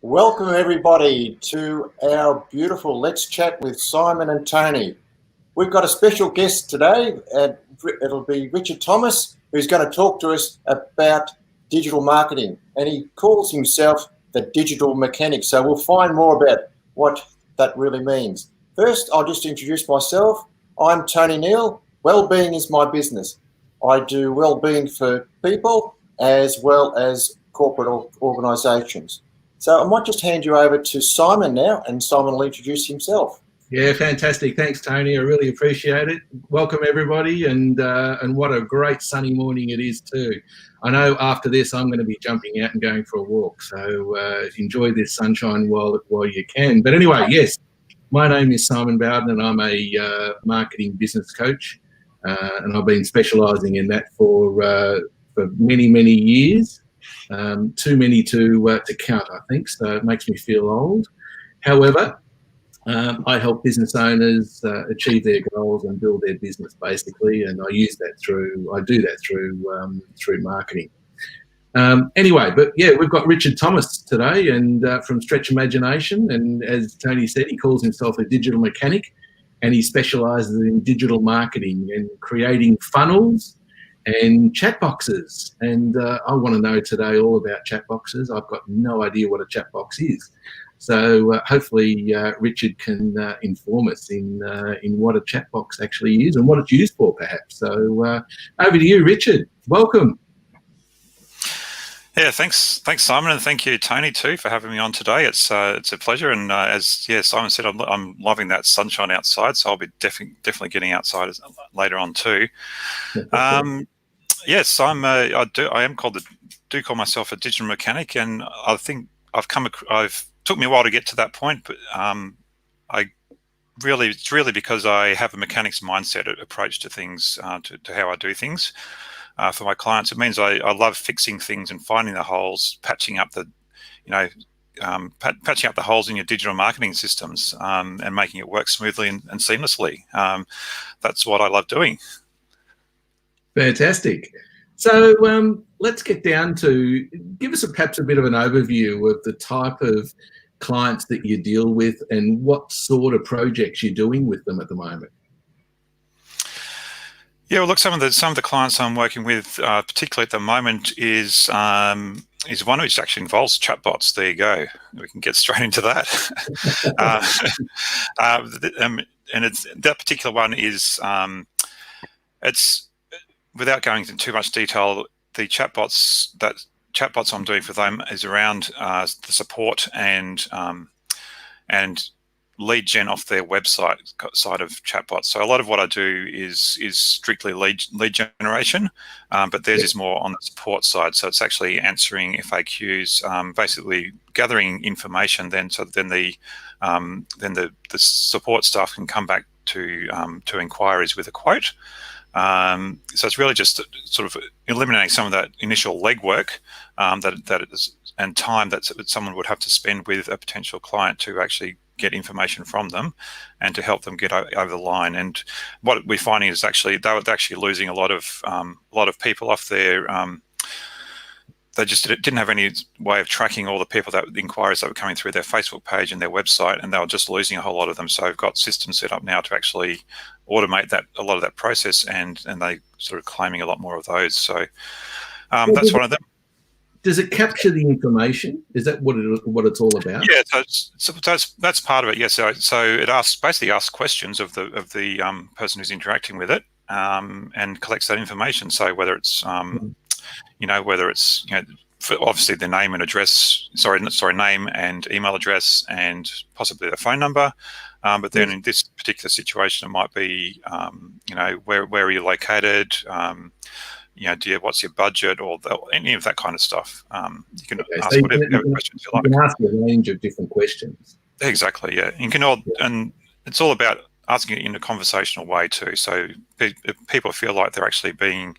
Welcome everybody to our beautiful Let's Chat with Simon and Tony. We've got a special guest today, and it'll be Richard Thomas, who's going to talk to us about digital marketing, and he calls himself the digital mechanic. So we'll find more about what that really means. First, I'll just introduce myself. I'm Tony Neal. Wellbeing is my business. I do wellbeing for people as well as corporate organisations. So I might just hand you over to Simon now, and Simon will introduce himself. Yeah, fantastic. Thanks, Tony. I really appreciate it. Welcome, everybody, and what a great sunny morning it is too. I know after this I'm going to be jumping out and going for a walk, so enjoy this sunshine while you can. But anyway, yes, my name is Simon Bowden, and I'm a marketing business coach, and I've been specialising in that for many years. Too many to count, I think, so it makes me feel old. However, I help business owners achieve their goals and build their business, basically, and I do that through marketing. Anyway, but yeah, we've got Richard Thomas today, and from Stretch Imagination, and as Tony said, he calls himself a digital mechanic, and he specialises in digital marketing and creating funnels and chat boxes. And I want to know today all about chat boxes. I've got no idea what a chat box is. So hopefully Richard can inform us in what a chat box actually is and what it's used for, perhaps. So over to you, Richard. Welcome. Yeah, thanks Simon, and thank you, Tony, too, for having me on today. It's a pleasure, and as Simon said, I'm loving that sunshine outside, so I'll be definitely getting outside later on too. Yes, I do call myself a digital mechanic, and I think took me a while to get to that point, but it's really because I have a mechanic's mindset approach to things, to how I do things. For my clients, it means I love fixing things and finding the holes, patching up the holes in your digital marketing systems, and making it work smoothly and seamlessly. That's what I love doing. Fantastic. So let's get down to, give us perhaps a bit of an overview of the type of clients that you deal with and what sort of projects you're doing with them at the moment. Yeah, well, look, some of the clients I'm working with, particularly at the moment, is one which actually involves chatbots. There you go. We can get straight into that. And that particular one is, it's, without going into too much detail, the chatbots I'm doing for them is around the support and lead gen off their website side of chatbots. So a lot of what I do is strictly lead generation, but theirs is more on the support side. So it's actually answering FAQs, basically gathering information. Then the support staff can come back to inquiries with a quote. So it's really just sort of eliminating some of that initial legwork and time that someone would have to spend with a potential client to actually get information from them and to help them get over the line. And what we're finding is actually they were actually losing a lot of people off their. They just didn't have any way of tracking all the inquiries that were coming through their Facebook page and their website, and they were just losing a whole lot of them. So I've got systems set up now to actually automate a lot of that process, and they sort of claiming a lot more of those. So that's one of them. Does it capture the information? Is that what it's all about? Yeah, so that's part of it. Yes, so it basically asks questions of the person who's interacting with it, and collects that information. So whether it's obviously their name and address, name and email address, and possibly their phone number. But then in this particular situation, it might be, where are you located? What's your budget, or any of that kind of stuff. You can ask whatever questions you like. You can ask a range of different questions. Exactly, yeah. And it's all about asking it in a conversational way too. So if people feel like they're actually being,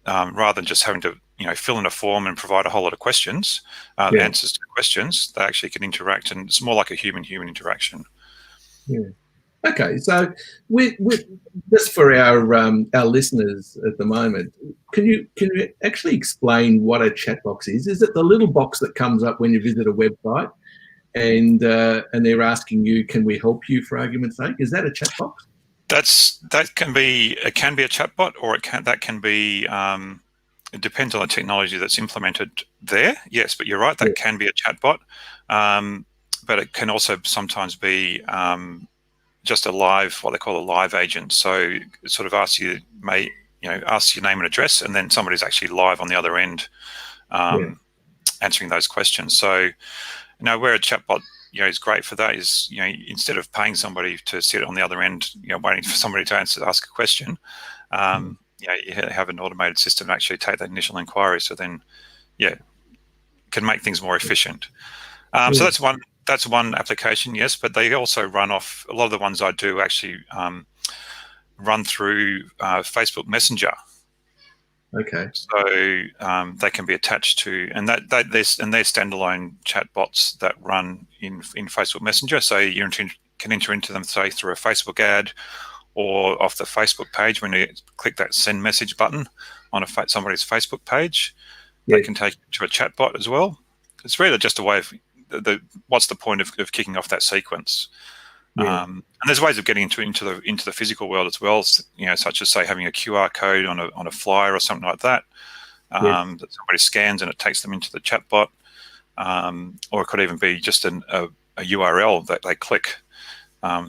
rather than just having to fill in a form and provide a whole lot of questions, answers to questions, they actually can interact, and it's more like a human interaction. Yeah. Okay, so with just for our listeners at the moment, can you actually explain what a chat box is? Is it the little box that comes up when you visit a website and they're asking you, "Can we help you?" For argument's sake, is that a chat box? That can be a chatbot, or that can be. It depends on the technology that's implemented there. Yes, but you're right. That can be a chatbot, but it can also sometimes be just what they call a live agent. So it sort of asks you, asks your name and address, and then somebody's actually live on the other end, answering those questions. So, where a chatbot, is great for that is, instead of paying somebody to sit on the other end, waiting for somebody to ask a question, you have an automated system to actually take that initial inquiry. So then, can make things more efficient. So that's one application, yes, but they also run off, a lot of the ones I do actually run through Facebook Messenger. Okay. So they can be attached to, and they're standalone chatbots that run in Facebook Messenger. So you can enter into them, say, through a Facebook ad, or off the Facebook page when you click that send message button on somebody's Facebook page. They can take you to a chatbot as well. It's really just a way of what's the point of kicking off that sequence. And there's ways of getting into the physical world as well, such as, say, having a QR code on a flyer or something like that, that somebody scans and it takes them into the chatbot, or it could even be just a URL that they click,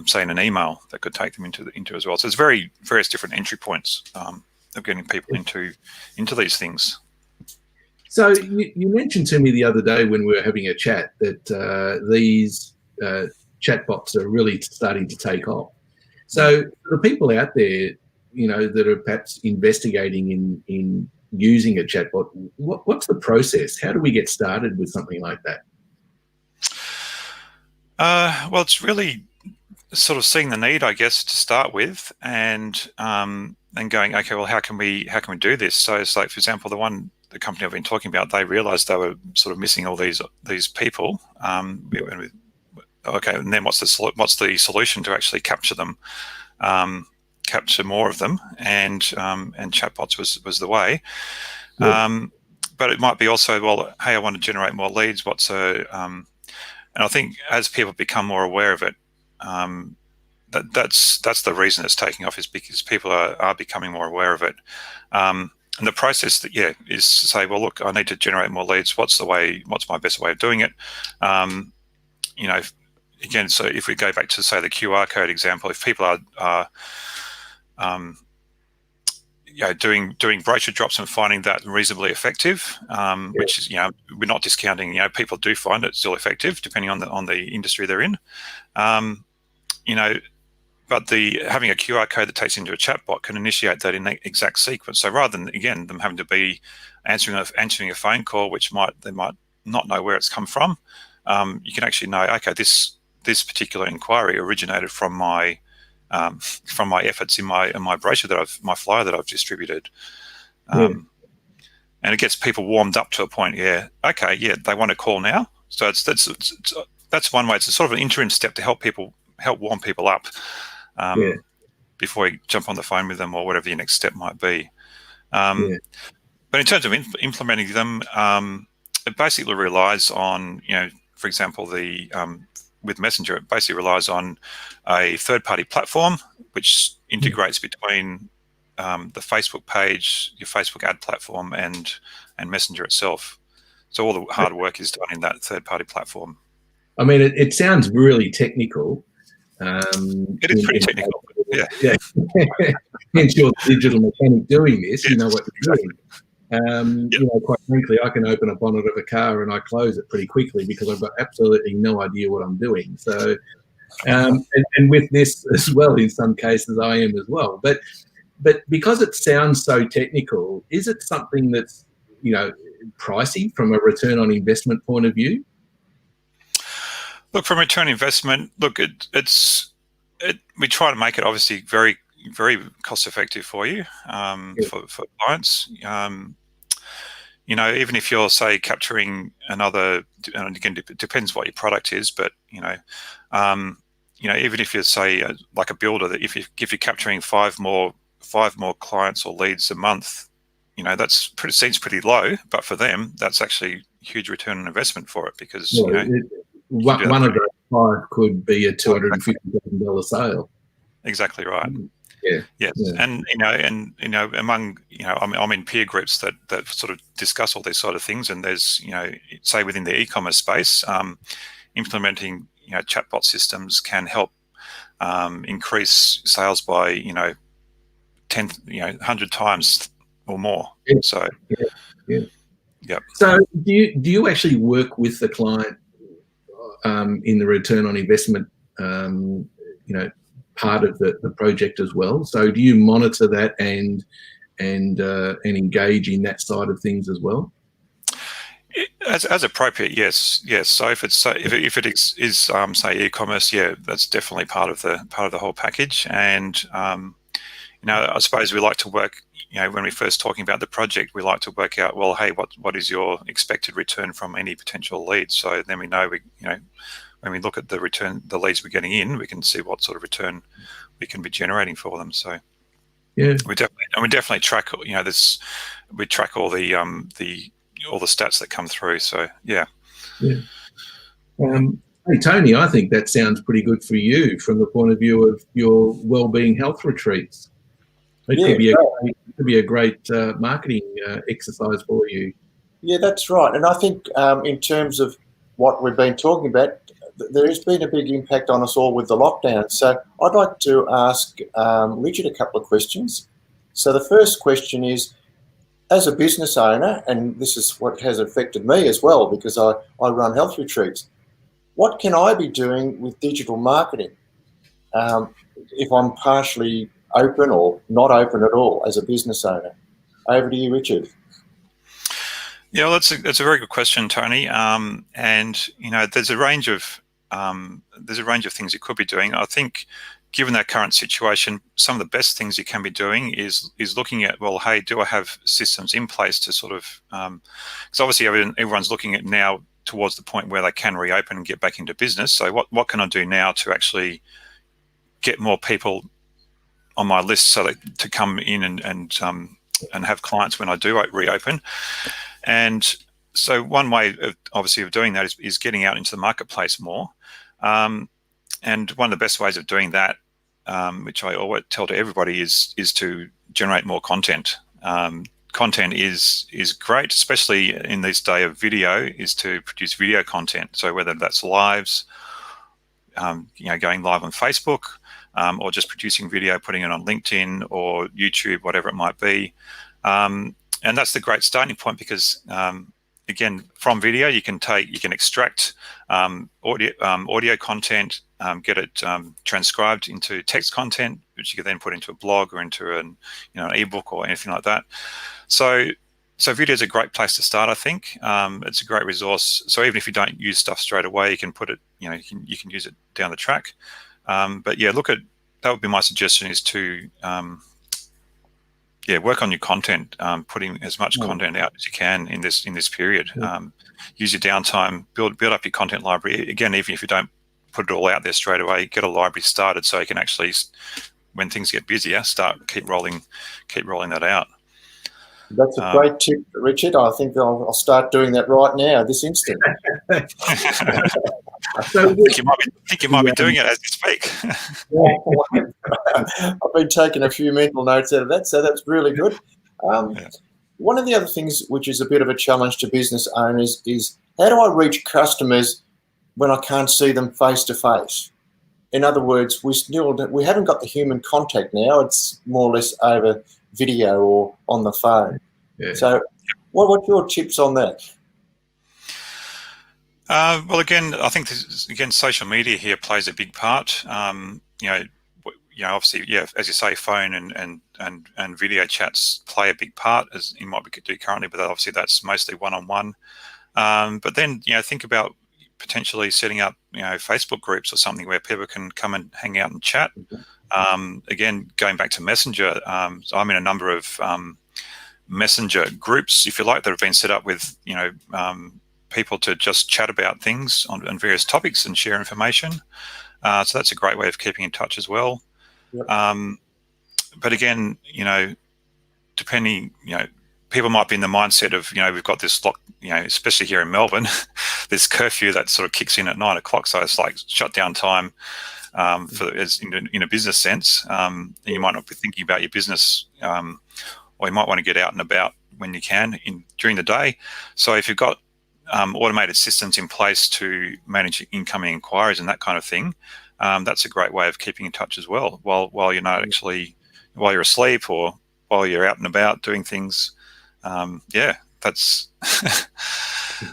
say in an email, that could take them into as well. So there's various different entry points of getting people into these things. So you mentioned to me the other day when we were having a chat that these chatbots are really starting to take off. So the people out there, that are perhaps investigating in using a chatbot, what's the process? How do we get started with something like that? Well, it's really sort of seeing the need, I guess, to start with, and going, okay, well, how can we do this? So it's like, for example, the company I've been talking about, they realised they were sort of missing all these people. Okay, and then what's the solution to actually capture them, capture more of them, and chatbots was the way. But it might be also, well, hey, I want to generate more leads. And I think as people become more aware of it, that's the reason it's taking off, is because people are becoming more aware of it. And the process is to say, well, look, I need to generate more leads. What's my best way of doing it? Again, so if we go back to, say, the QR code example, if people are doing brochure drops and finding that reasonably effective, which is, we're not discounting, people do find it still effective depending on the industry they're in, but having a QR code that takes into a chatbot can initiate that in the exact sequence. So rather than, again, them having to be answering a phone call, which they might not know where it's come from, you can actually know, okay, this particular inquiry originated from my efforts in my brochure my flyer that I've distributed, and it gets people warmed up to a point. They want to call now. So that's one way. It's a sort of an interim step to help warm people up before you jump on the phone with them or whatever your next step might be. But in terms of implementing them, it basically relies on, for example, with Messenger, it basically relies on a third-party platform which integrates between the Facebook page, your Facebook ad platform, and Messenger itself. So all the hard work is done in that third-party platform. I mean, it sounds really technical. It is pretty technical. Yeah. Hence you're the digital mechanic doing this. You know what you're doing. Quite frankly, I can open a bonnet of a car and I close it pretty quickly because I've got absolutely no idea what I'm doing. So, and with this as well, in some cases, I am as well. But because it sounds so technical, is it something that's pricey from a return on investment point of view? Look, from return on investment, we try to make it obviously very, very cost effective for you, for clients. Even if you're, say, capturing another, and again, it depends what your product is, but even if you're, say, like a builder, that if you're capturing five more clients or leads a month, that's seems pretty low, but for them, that's actually a huge return on investment for it, because one of those 5 could be a $250,000 sale. Exactly right. Yeah. Yes. Yeah. And among I'm in peer groups that sort of discuss all these sort of things, and there's say within the e-commerce space, implementing chatbot systems can help increase sales by 10 100 times or more. Yeah. So yeah. Yep. So do you actually work with the client in the return on investment part of the project as well? So do you monitor that and engage in that side of things as well? As appropriate, yes. So if it is say e-commerce, yeah, that's definitely part of the whole package. And I suppose we like to work. When we're first talking about the project, we like to work out, well, hey, what is your expected return from any potential leads? So then we know when we look at the leads we're getting in, we can see what sort of return we can be generating for them. So yeah, we definitely track. We track all the stats that come through. So yeah. Hey Tony, I think that sounds pretty good for you from the point of view of your wellbeing health retreats. It could be a great marketing exercise for you. Yeah, that's right. And I think in terms of what we've been talking about, there has been a big impact on us all with the lockdown. So I'd like to ask Richard a couple of questions. So the first question is, as a business owner, and this is what has affected me as well because I run health retreats, what can I be doing with digital marketing if I'm partially open or not open at all as a business owner? Over to you, Richard. Yeah, well, that's a very good question, Tony. And there's a range of things you could be doing. I think, given that current situation, some of the best things you can be doing is looking at, well, hey, do I have systems in place to sort of, because obviously everyone's looking at now towards the point where they can reopen and get back into business. So what can I do now to actually get more people on my list so that to come in and have clients when I do reopen? And so one way of doing that is getting out into the marketplace more. And one of the best ways of doing that, which I always tell to everybody, is to generate more content. Content is great, especially in this day of video, is to produce video content. So whether that's lives, going live on Facebook, or just producing video, putting it on LinkedIn or YouTube, whatever it might be. And that's the great starting point because, again, from video you can extract audio content, get it transcribed into text content, which you can then put into a blog or into an ebook or anything like that. So video is a great place to start. I think it's a great resource. So even if you don't use stuff straight away, you can put it, you can use it down the track. But yeah, that would be my suggestion, is to work on your content, putting as much content out as you can in this period. Use your downtime, build up your content library. Again, even if you don't put it all out there straight away, get a library started so you can actually, when things get busier, keep rolling that out. That's a great tip, Richard. I think I'll start doing that right now, this instant. I think you might be doing it as you speak. I've been taking a few mental notes out of that, so that's really good. One of the other things which is a bit of a challenge to business owners is, how do I reach customers when I can't see them face to face? In other words, we haven't got the human contact now. It's more or less over video or on the phone. Yeah. So what's your tips on that? Well, again, I think social media here plays a big part. Obviously, as you say, phone and video chats play a big part in what we could do currently, but obviously that's mostly one-on-one. But then, think about potentially setting up, Facebook groups or something where people can come and hang out and chat. Again, going back to Messenger, I'm in a number of Messenger groups, if you like, that have been set up with, people to just chat about things on various topics and share information. So that's a great way of keeping in touch as well. Yep. But again, depending, people might be in the mindset of, we've got this lock, especially here in Melbourne, this curfew that sort of kicks in at 9 o'clock. So it's like shutdown time in a business sense. And you might not be thinking about your business, or you might want to get out and about when you can during the day. So if you've got automated systems in place to manage incoming inquiries and that kind of thing, that's a great way of keeping in touch as well, while you're not actually, while you're asleep or while you're out and about doing things. That's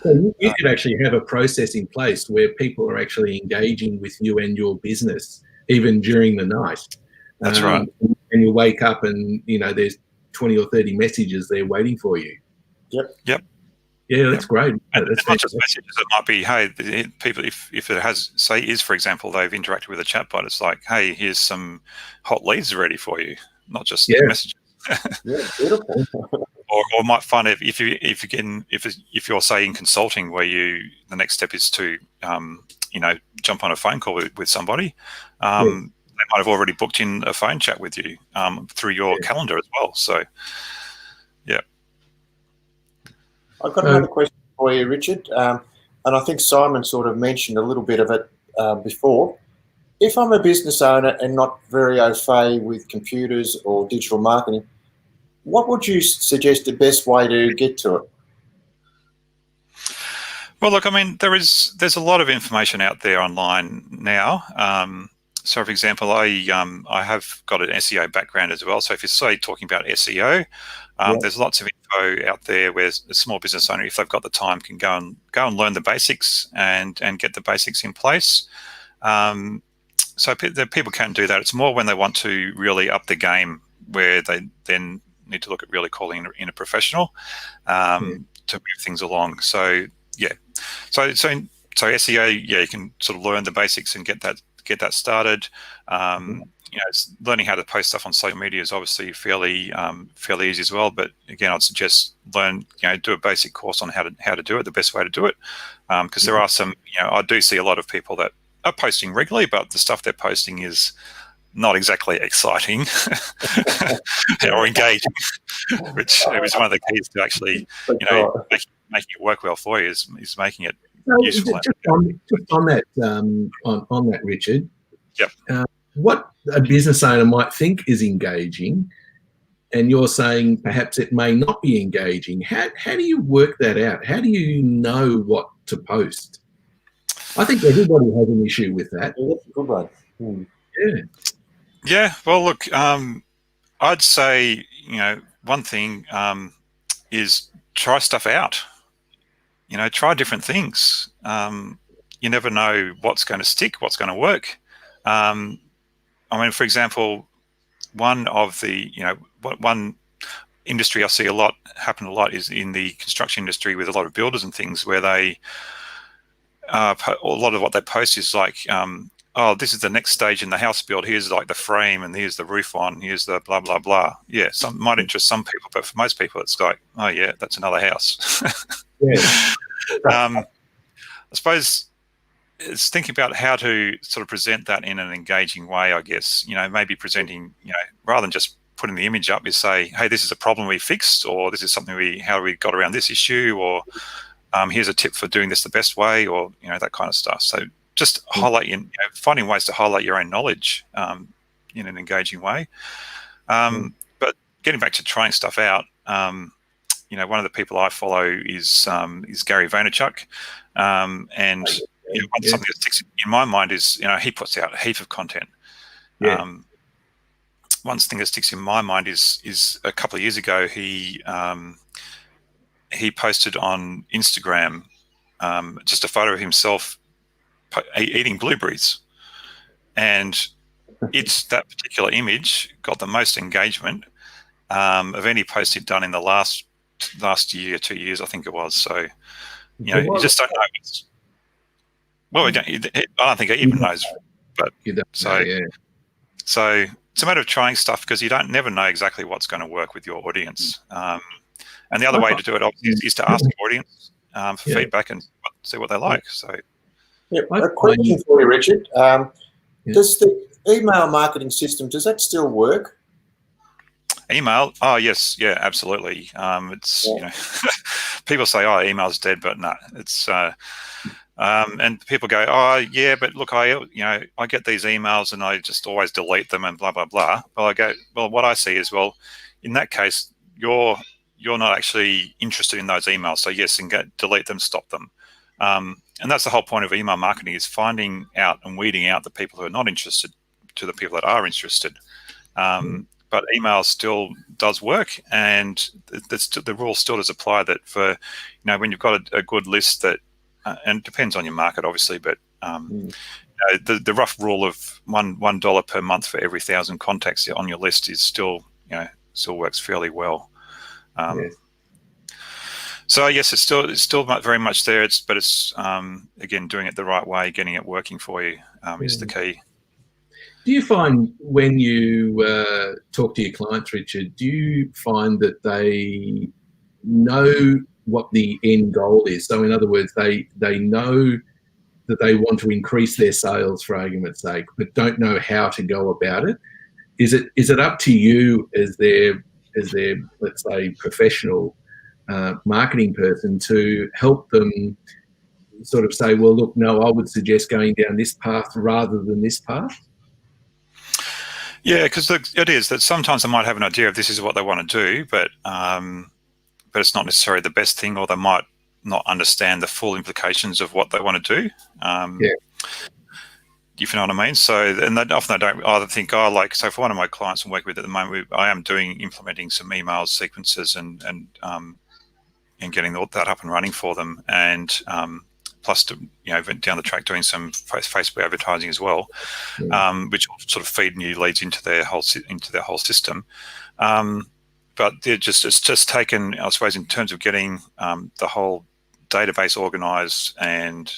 So you could actually have a process in place where people are actually engaging with you and your business even during the night. That's right. And you wake up and there's 20 or 30 messages there waiting for you. Yep. Yeah, that's great. That's not just messages. It might be, hey, people, if it has, say, for example, they've interacted with a chatbot, it's like, hey, here's some hot leads ready for you, not just messages. Yeah, beautiful. Or might find if you're say in consulting where the next step is to jump on a phone call with somebody, they might have already booked in a phone chat with you through your calendar as well. So, yeah. I've got another question for you, Richard, and I think Simon sort of mentioned a little bit of it before. If I'm a business owner and not very au fait with computers or digital marketing, what would you suggest the best way to get to it? Well, look, I mean, there's a lot of information out there online now. So, for example, I have got an SEO background as well. So, if you're say talking about SEO, there's lots of info out there where a small business owner, if they've got the time, can go and learn the basics and get the basics in place. So people can do that. It's more when they want to really up the game, where they then need to look at really calling in a professional to move things along. So so SEO, you can sort of learn the basics and get that started. Learning how to post stuff on social media is obviously fairly easy as well. But again, I'd suggest do a basic course on how to do it, the best way to do it, because there are some. I do see a lot of people that are posting regularly, but the stuff they're posting is not exactly exciting or engaging, which is one of the keys to actually, making it work well for you is making it useful. Just on that, Richard. Yep. What a business owner might think is engaging, and you're saying perhaps it may not be engaging. How do you work that out? How do you know what to post? I think everybody has an issue with that. Yeah, that's a good one. Yeah. Well, look, I'd say one thing is try stuff out. Try different things. You never know what's going to stick, what's going to work. For example, one industry I see happen a lot is in the construction industry with a lot of builders and things, where they a lot of what they post is like, this is the next stage in the house build. Here's like the frame, and here's the roof on. Here's the blah blah blah. Yeah, some might interest some people, but for most people, it's like, oh yeah, that's another house. I suppose it's thinking about how to sort of present that in an engaging way. I guess maybe presenting, rather than just putting the image up, is say, hey, this is a problem we fixed, or this is something how we got around this issue, or here's a tip for doing this the best way, or that kind of stuff. So just highlight, finding ways to highlight your own knowledge in an engaging way. But getting back to trying stuff out, one of the people I follow is Gary Vaynerchuk, and something that sticks in my mind is he puts out a heap of content. One thing that sticks in my mind is a couple of years ago he posted on Instagram just a photo of himself eating blueberries, and that particular image got the most engagement of any post he'd done in the last year, 2 years, I think it was. So you just don't know. I don't think he even knows. But so it's a matter of trying stuff, because you never know exactly what's going to work with your audience. And the other way to do it obviously is to ask your audience for feedback and see what they like. So, a question for you, Richard. Does the email marketing system, does that still work? Email? Oh yes, yeah, absolutely. It's people say, "Oh, email's dead," but no, it's and people go, "Oh, yeah, but look, I get these emails and I just always delete them and blah blah blah." Well, I go, well, what I see is, well, in that case, you're not actually interested in those emails, so yes, and delete them, stop them. And that's the whole point of email marketing, is finding out and weeding out the people who are not interested to the people that are interested. But email still does work, and the rule still does apply that for, when you've got a good list that, and it depends on your market, obviously, but the rough rule of $1 per month for every 1,000 contacts on your list is still works fairly well. Yes. So yes, it's still very much there. But it's again, doing it the right way, getting it working for you is the key. Do you find when you talk to your clients, Richard, do you find that they know what the end goal is? So in other words, they know that they want to increase their sales, for argument's sake, but don't know how to go about it. Is it up to you as their let's say professional marketing person to help them sort of say, well, look, no, I would suggest going down this path rather than this path? Yeah, because it is that sometimes they might have an idea of this is what they want to do, but it's not necessarily the best thing, or they might not understand the full implications of what they want to do. If you know what I mean. So, and often they don't either think, so for one of my clients I'm working with at the moment, I am implementing some email sequences and getting that up and running for them, and plus down the track doing some Facebook advertising as well, which will sort of feed new leads into their whole system. But it's just taken, I suppose, in terms of getting the whole database organised and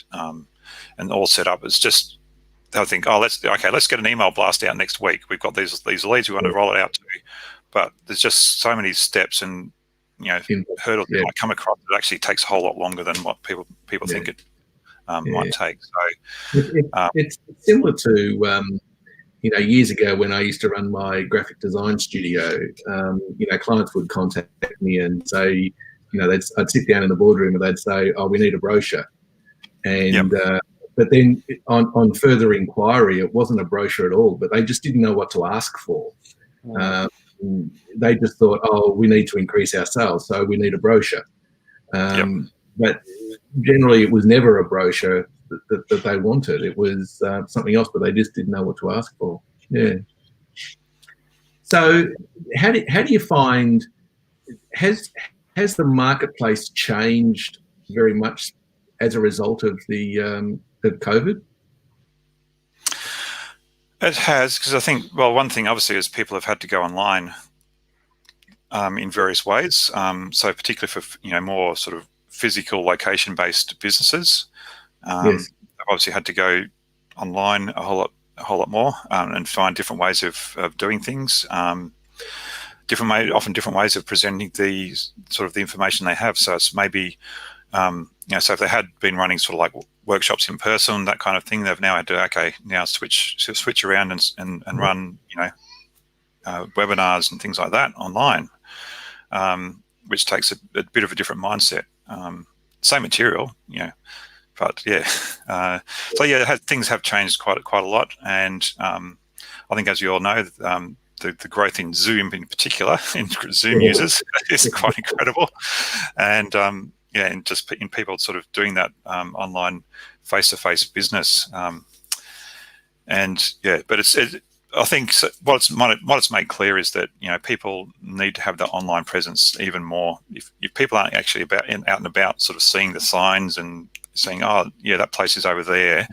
all set up. It's just they'll think, let's get an email blast out next week. We've got these leads we want to roll it out to, but there's just so many steps and hurdles you might come across. It actually takes a whole lot longer than what people think it might take. So it's similar to years ago when I used to run my graphic design studio. Clients would contact me and say, I'd sit down in the boardroom and they'd say, "Oh, we need a brochure," and but then on further inquiry, it wasn't a brochure at all. But they just didn't know what to ask for. They just thought, "Oh, we need to increase our sales, so we need a brochure." But generally, it was never a brochure that they wanted. It was something else, but they just didn't know what to ask for. Yeah. So, how do you find has the marketplace changed very much as a result of the of COVID? It has, because I think, well, one thing obviously is people have had to go online in various ways. So particularly for more sort of physical location-based businesses, they've obviously had to go online a whole lot more and find different ways of doing things. Often different ways of presenting the sort of the information they have. So it's maybe so if they had been running sort of like workshops in person, that kind of thing, they've now had to now switch around and run webinars and things like that online, which takes a bit of a different mindset. Same material, but things have changed quite a lot, and I think, as you all know, the growth in Zoom in particular, in Zoom users, is quite incredible, and and just in people sort of doing that online face-to-face business, but I think what it's made clear is that people need to have that online presence even more. If people aren't actually out and about, sort of seeing the signs and saying, "Oh, yeah, that place is over there,"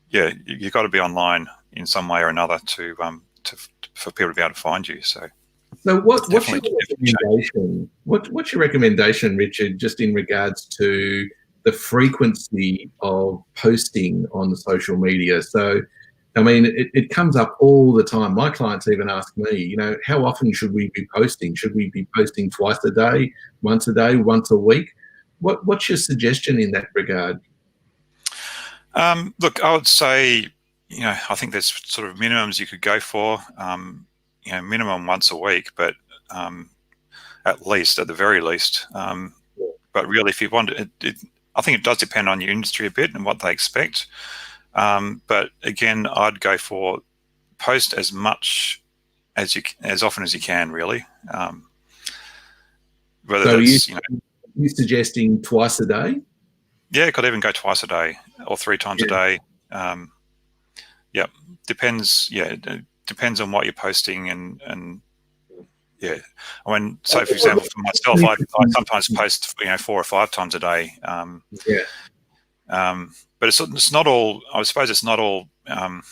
you've got to be online in some way or another for people to be able to find you. So what's your recommendation? What's your recommendation, Richard, just in regards to the frequency of posting on social media? So, I mean, it comes up all the time. My clients even ask me, how often should we be posting? Should we be posting twice a day, once a week? What's your suggestion in that regard? Look, I would say, I think there's sort of minimums you could go for. minimum once a week, but at the very least. But really, if you want it, I think it does depend on your industry a bit and what they expect. But again, I'd go for post as much as often as you can, really. Whether So that's you suggesting twice a day? Yeah, could even go twice a day or 3 times a day. Depends. Yeah, it depends on what you're posting and yeah. I mean, so for example, for myself, I sometimes post 4 or 5 times a day. But it's not all. I suppose it's not all. And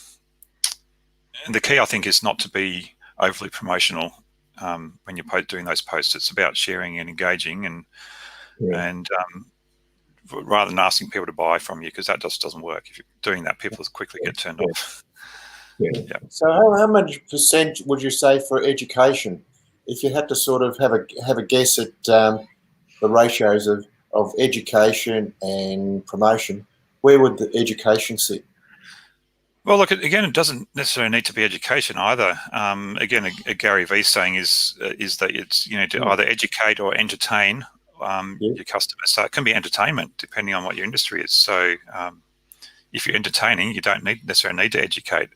the key, I think, is not to be overly promotional when you're doing those posts. It's about sharing and engaging, and rather than asking people to buy from you, because that just doesn't work. If you're doing that, people quickly get turned off. Yeah. So how much percent would you say for education? If you had to sort of have a guess at the ratios of education and promotion, where would the education sit? Well, look, again, it doesn't necessarily need to be education either. Again, a Gary Vee saying is that it's to either educate or entertain your customers. So it can be entertainment depending on what your industry is. So if you're entertaining, you don't necessarily need to educate.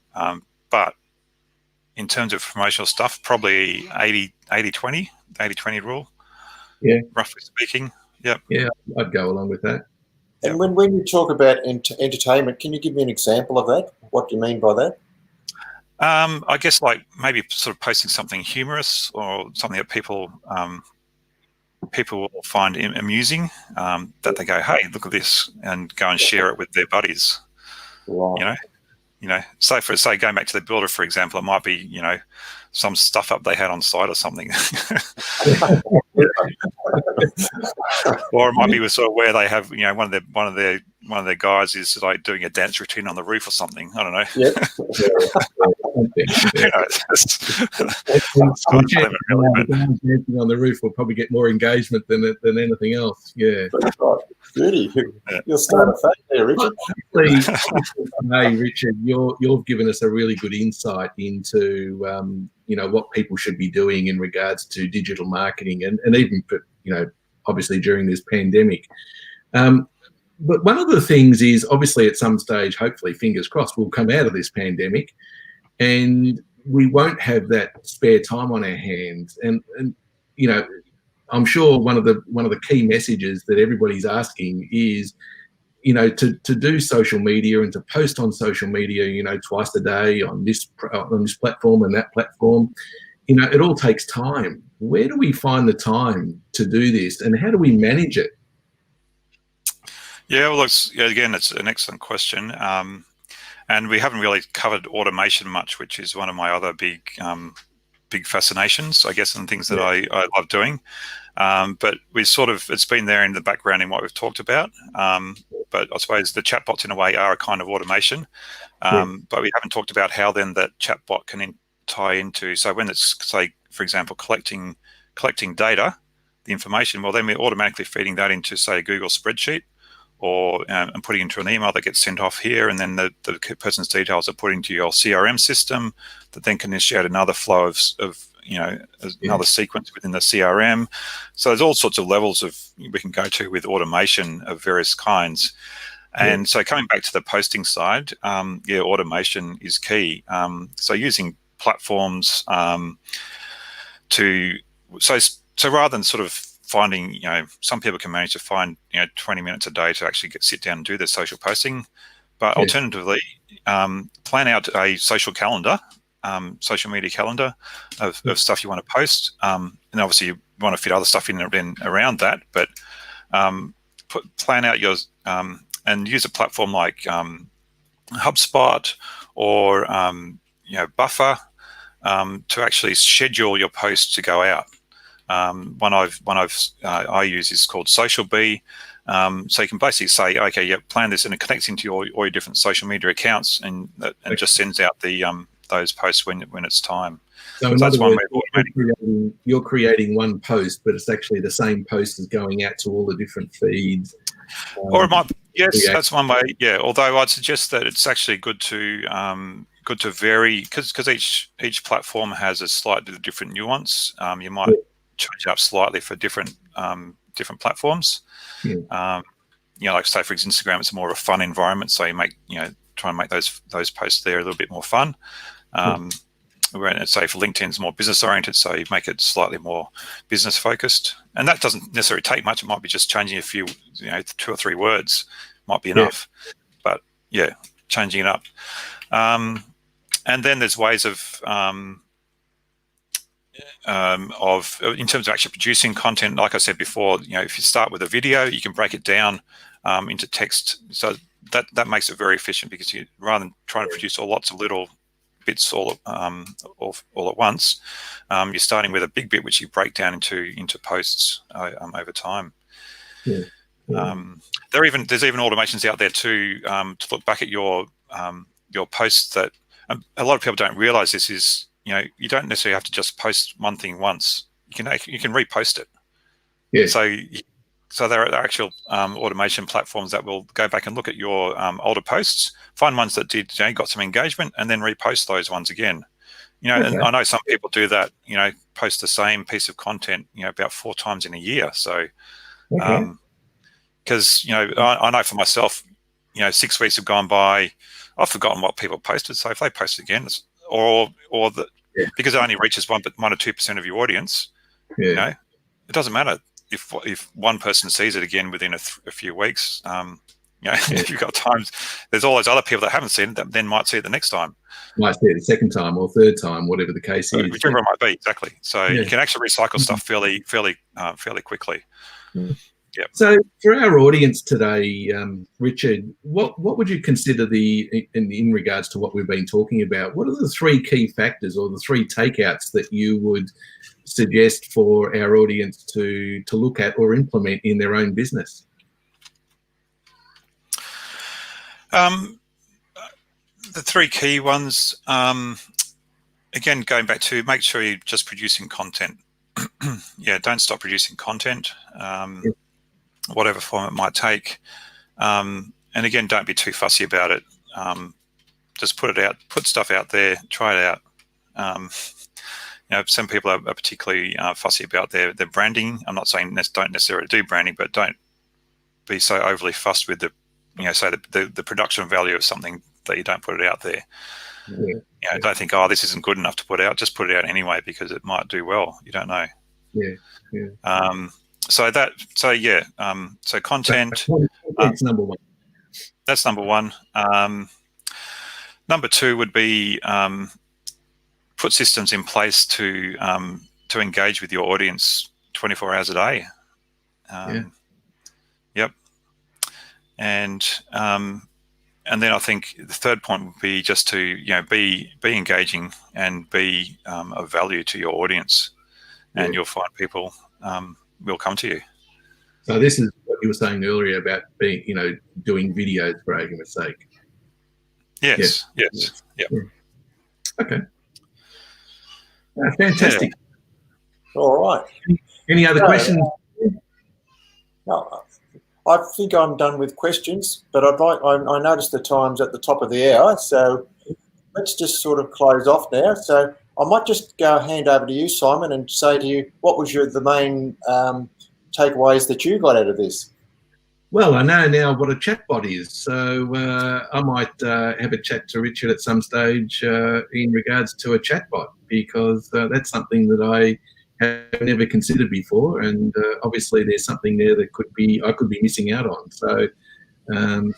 But in terms of promotional stuff, probably 80-20 rule. Yeah. Roughly speaking. Yep. Yeah, I'd go along with that. And when you talk about entertainment, can you give me an example of that? What do you mean by that? I guess like maybe sort of posting something humorous or something that people will find amusing, that they go, hey, look at this, and go and share it with their buddies. Wow. Say going back to the builder, for example, it might be, some stuff up they had on site or something. Or it might be sort of where they have, one of their guys is like doing a dance routine on the roof or something. I don't know. Yep. Dancing on the roof will probably get more engagement than anything else. Yeah. Goody. You'll start a fate there, Richard. Hey, Richard, you've given us a really good insight into what people should be doing in regards to digital marketing and even obviously during this pandemic. But one of the things is obviously at some stage, hopefully, fingers crossed, we'll come out of this pandemic and we won't have that spare time on our hands. And I'm sure one of the key messages that everybody's asking is, to do social media and to post on social media, twice a day on this platform and that platform. It all takes time. Where do we find the time to do this, and how do we manage it? Yeah, well, again, it's an excellent question, and we haven't really covered automation much, which is one of my other big fascinations, I guess, and things that I love doing. But it's been there in the background in what we've talked about. But I suppose the chatbots in a way are a kind of automation. But we haven't talked about how then that chatbot can tie into, so when it's, say, for example, collecting data, the information, well, then we're automatically feeding that into, say, a Google spreadsheet, or and putting into an email that gets sent off here, and then the person's details are put into your CRM system that then can initiate another flow of another sequence within the CRM. So there's all sorts of levels we can go to with automation of various kinds. And so coming back to the posting side, automation is key. So using platforms so rather than sort of finding, some people can manage to find 20 minutes a day to actually sit down and do their social posting, but alternatively, plan out a social calendar, social media calendar of stuff you want to post, and obviously you want to fit other stuff in around that, but plan out yours and use a platform like HubSpot or Buffer to actually schedule your posts to go out. One I use is called Social Bee. So you can basically say, okay, plan this, and it connects into all your different social media accounts, and just sends out those posts when it's time. So in other words, you're creating one post, but it's actually the same post as going out to all the different feeds. Or it might, yes, that's one way. Yeah, although I'd suggest that it's actually good to good to vary because each platform has a slightly different nuance. You might change it up slightly for different platforms. Like say for Instagram, it's more of a fun environment, so you try and make those posts there a little bit more fun. Whereas say for LinkedIn, it's more business oriented, so you make it slightly more business focused, and that doesn't necessarily take much. It might be just changing a few, 2 or 3 words might be enough. But changing it up. And then there's ways of in terms of actually producing content. Like I said before, if you start with a video, you can break it down into text. So that makes it very efficient, because rather than trying to produce lots of little bits all at once, you're starting with a big bit which you break down into posts over time. There's even automations out there to look back at your posts. That a lot of people don't realize this is, you don't necessarily have to just post one thing once. You can repost it. So there are actual automation platforms that will go back and look at your older posts, find ones that got some engagement, and then repost those ones again. And I know some people do that. Post the same piece of content about 4 times in a year. So because I know for myself, 6 weeks have gone by, I've forgotten what people posted. So if they post again, because it only reaches 1 or 2% of your audience, it doesn't matter if one person sees it again within a few weeks. If you've got times, there's all those other people that haven't seen it that then might see it the next time. Might see it the second time or third time, whatever the case is. Whichever it might be, exactly. So you can actually recycle stuff fairly quickly. Yep. So for our audience today, Richard, what would you consider in regards to what we've been talking about, what are the 3 key factors or the 3 takeouts that you would suggest for our audience to look at or implement in their own business? The 3 key ones, again, going back to make sure you're just producing content. Don't stop producing content. Whatever form it might take, and again, don't be too fussy about it. Just put it out, put stuff out there, try it out. Some people are particularly fussy about their branding. I'm not saying don't necessarily do branding, but don't be so overly fussed with the production value of something that you don't put it out there. Don't think, this isn't good enough to put out. Just put it out anyway, because it might do well. You don't know. So content. That's number 1. That's number 1. Number 2 would be put systems in place to engage with your audience 24 hours a day. Yep. And then I think the third point would be just to be engaging and be of value to your audience, and you'll find people will come to you. So this is what you were saying earlier about being, doing videos for argument's sake. Yes. Okay. Fantastic. All right. Any other questions? No, I think I'm done with questions, but I noticed the time's at the top of the hour, so let's just sort of close off now. So I might just hand over to you, Simon, and say to you, what was the main takeaways that you got out of this? Well, I know now what a chatbot is, so I might have a chat to Richard at some stage in regards to a chatbot, because that's something that I have never considered before, and obviously there's something there that I could be missing out on. So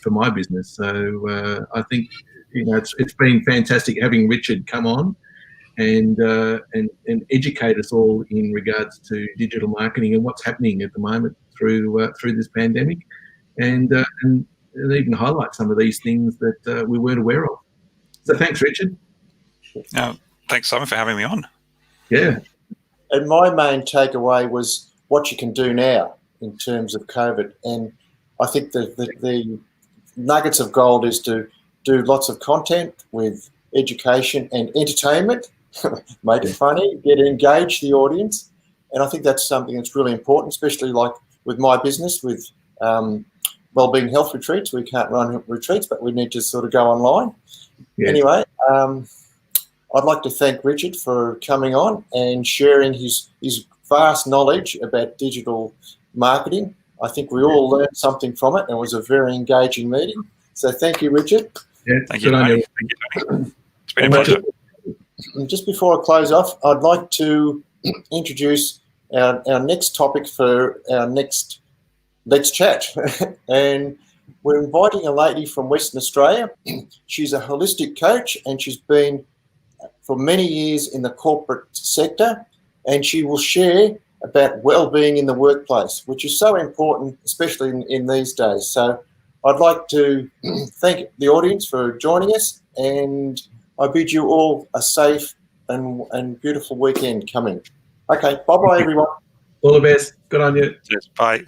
for my business, so I think it's been fantastic having Richard come on and educate us all in regards to digital marketing and what's happening at the moment through this pandemic, and even highlight some of these things that we weren't aware of. So thanks, Richard. Thanks, Simon, for having me on. Yeah. And my main takeaway was what you can do now in terms of COVID. And I think the nuggets of gold is to do lots of content with education and entertainment, make it funny, engage the audience. And I think that's something that's really important, especially like with my business, with Wellbeing Health Retreats. We can't run retreats, but we need to sort of go online. Yeah. Anyway, I'd like to thank Richard for coming on and sharing his vast knowledge about digital marketing. I think we all learned something from it, and it was a very engaging meeting. So thank you, Richard. Yeah, Thank you, good on Tony. you. Thank you, Tony. It's been a pleasure. And just before I close off, I'd like to introduce our next topic for our next Let's Chat. And we're inviting a lady from Western Australia. She's a holistic coach, and she's been for many years in the corporate sector, and she will share about well-being in the workplace, which is so important, especially in these days. So I'd like to thank the audience for joining us, and I bid you all a safe and beautiful weekend coming. Okay, bye-bye, everyone. All the best. Good on you. Cheers. Bye.